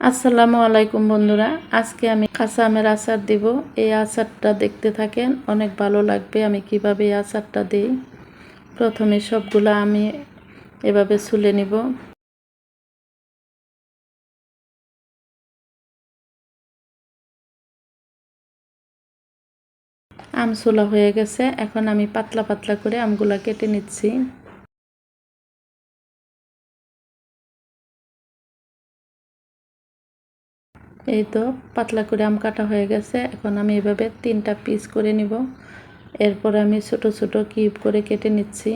আসসালামু আলাইকুম বন্ধুরা, আজকে আমি কাঁচা আমের আচার দিব। এই আচারটা দেখতে থাকেন, অনেক ভালো লাগবে। আমি কিভাবে এই আচারটা দিই, প্রথমে সবগুলো আমি এভাবে ছুলে নিব। আম ছোলা হয়ে গেছে, এখন আমি পাতলা পাতলা করে আমগুলা কেটে নিচ্ছি। এই তো পাতলা করে আম কাটা হয়ে গেছে, এখন আমি এভাবে 3টা পিস করে নিব। এরপর আমি ছোট ছোট কিউব করে কেটে নিচ্ছি।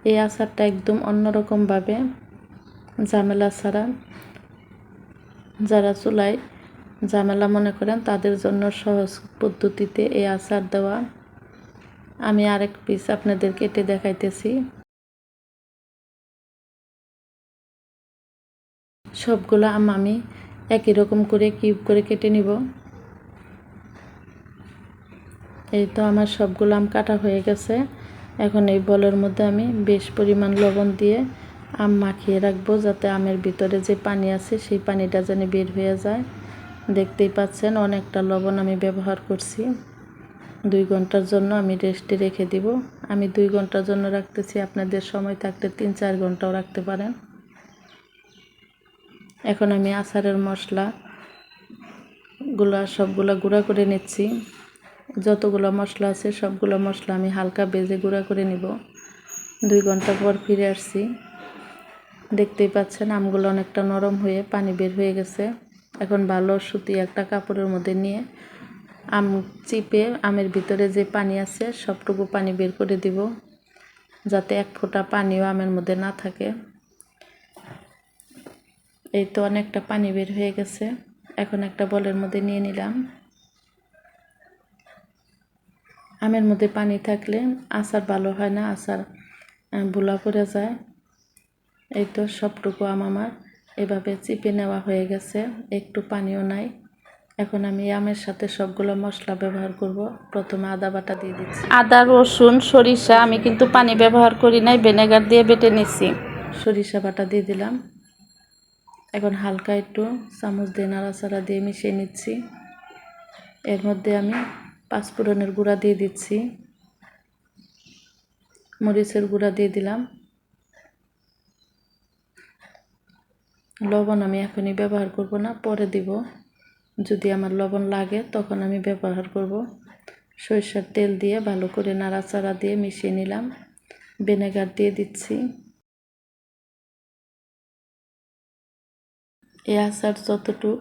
এই আচারটা একদম অন্যরকমভাবে, ঝামেলা ছাড়া। যারা চুলায় ঝামেলা মনে করেন তাদের জন্য সহজ পদ্ধতিতে এই আচার দেওয়া। আমি আরেক পিস আপনাদের কেটে দেখাইতেছি। সবগুলো আম আমি একই রকম করে কিউব করে কেটে নিব। এই তো আমার সবগুলো আম কাটা হয়ে গেছে। এখন এই বলের মধ্যে আমি বেশ পরিমাণ লবণ দিয়ে আম মাখিয়ে রাখবো, যাতে আমের ভিতরে যে পানি আছে সেই পানিটা যেন বের হয়ে যায়। দেখতেই পাচ্ছেন অনেকটা লবণ আমি ব্যবহার করছি। 2 ঘন্টার জন্য আমি রেস্টে রেখে দিব। আমি 2 ঘন্টার জন্য রাখতেছি, আপনাদের সময় থাকলে 3-4 ঘন্টাও রাখতে পারেন। এখন আমি আচারের মশলাগুলো সবগুলো গুঁড়া করে নিচ্ছি। যতগুলো মশলা আছে সবগুলো মশলা আমি হালকা ভেজে গুঁড়া করে নিব। 2 ঘন্টা পর ফিরে আসছি। দেখতেই পাচ্ছেন আমগুলো অনেকটা নরম হয়ে পানি বের হয়ে গেছে। এখন ভালো সুতি একটা কাপড়ের মধ্যে নিয়ে আম চিপে আমের ভিতরে যে পানি আছে সবটুকু পানি বের করে দিব, যাতে এক ফোঁটা পানিও আমের মধ্যে না থাকে। এই তো অনেকটা পানি বের হয়ে গেছে। এখন একটা বলের মধ্যে নিয়ে নিলাম। আমের মধ্যে পানি থাকলে আচার ভালো হয় না, আচার ভুলা পড়ে যায়। এই তো সবটুকু আম আমার এভাবে চিপে নেওয়া হয়ে গেছে, একটু পানিও নাই। এখন আমি আমের সাথে সবগুলো মশলা ব্যবহার করব। প্রথমে আদা বাটা দিয়ে দিচ্ছি। আদা, রসুন, সরিষা আমি কিন্তু পানি ব্যবহার করি নাই, ভিনেগার দিয়ে বেটে নিচ্ছি। সরিষা বাটা দিয়ে দিলাম। এখন হালকা একটু চামচ দিয়ে নাড়াচাড়া দিয়ে মিশিয়ে নিচ্ছি। এর মধ্যে আমি পাঁচফোড়নের গুঁড়া দিয়ে দিচ্ছি, মরিচের গুঁড়া দিয়ে দিলাম। লবণ আমি এখনই ব্যবহার করব না, পরে দিব। যদি আমার লবণ লাগে তখন আমি ব্যবহার করব। সরিষার তেল দিয়ে ভালো করে নাড়াচাড়া দিয়ে মিশিয়ে নিলাম। ভিনেগার দিয়ে দিচ্ছি। এই আচার যতটুকু,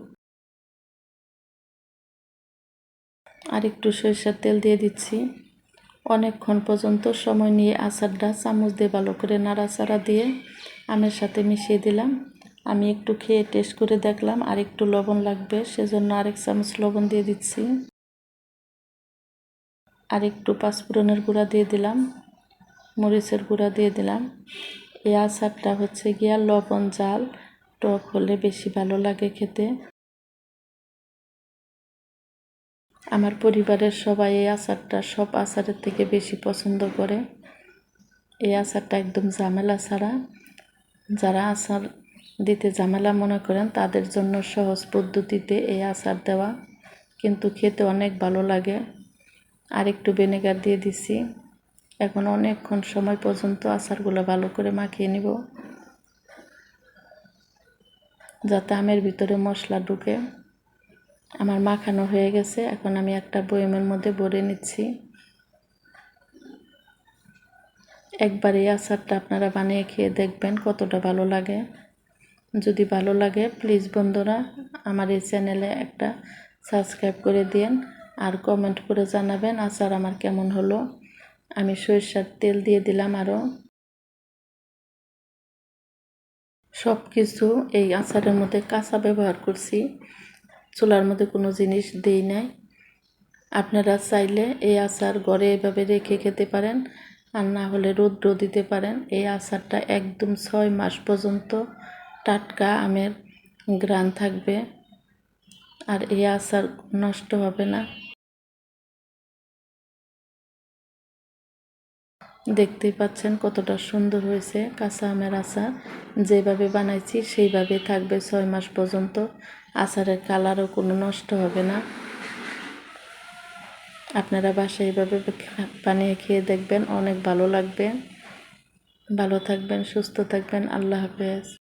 আর একটু সরিষার তেল দিয়ে দিচ্ছি। অনেকক্ষণ পর্যন্ত সময় নিয়ে আচারটা চামচ দিয়ে ভালো করে নাড়াচাড়া দিয়ে আমের সাথে মিশিয়ে দিলাম। আমি একটু খেয়ে টেস্ট করে দেখলাম আর একটু লবণ লাগবে, সেজন্য আরেক চামচ লবণ দিয়ে দিচ্ছি। আর একটু পাঁচফোড়নের গুঁড়া দিয়ে দিলাম, মরিচের গুঁড়া দিয়ে দিলাম। এই আচারটা হচ্ছে গিয়া লবণ ঝাল টক হলে বেশি ভালো লাগে খেতে। আমার পরিবারের সবাই এই আচারটা সব আচারের থেকে বেশি পছন্দ করে। এই আচারটা একদম ঝামেলা ছাড়া। যারা আচার দিতে ঝামেলা মনে করেন তাদের জন্য সহজ পদ্ধতিতে এই আচার দেওয়া, কিন্তু খেতে অনেক ভালো লাগে। আর একটু ভিনেগার দিয়ে দিছি। এখন অনেকক্ষণ সময় পর্যন্ত আচারগুলো ভালো করে মাখিয়ে নিব, যাতে আমের ভিতরে মশলা ঢুকে। আমার মাখানো হয়ে গেছে, এখন আমি একটা বয়মের মধ্যে ভরে নিচ্ছি। একবার এই আচারটা আপনারা বানিয়ে খেয়ে দেখবেন কতটা ভালো লাগে। যদি ভালো লাগে প্লিজ বন্ধুরা আমার এই চ্যানেলে একটা সাবস্ক্রাইব করে দিন, আর কমেন্ট করে জানাবেন আচার আমার কেমন হলো। আমি সরিষার তেল দিয়ে দিলাম আরও। সব কিছু এই আচারের মধ্যে কাঁচা ব্যবহার করছি, চুলার মধ্যে কোনো জিনিস দেই নাই। আপনারা চাইলে এই আচার ঘরে এভাবে রেখে খেতে পারেন, আর না হলে রৌদ্র দিতে পারেন। এই আচারটা একদম 6 মাস পর্যন্ত টাটকা আমের ঘ্রাণ থাকবে, আর এই আচার নষ্ট হবে না। দেখতেই পাচ্ছেন কতটা সুন্দর হয়েছে কাঁচা আমের আচার। যেভাবে বানাইছি সেইভাবে থাকবে 6 মাস পর্যন্ত। আচারের কালারও কোনো নষ্ট হবে না। আপনারা বাসায় এইভাবে বানিয়ে খেয়ে দেখবেন, অনেক ভালো লাগবে। ভালো থাকবেন, সুস্থ থাকবেন। আল্লাহ হাফেজ।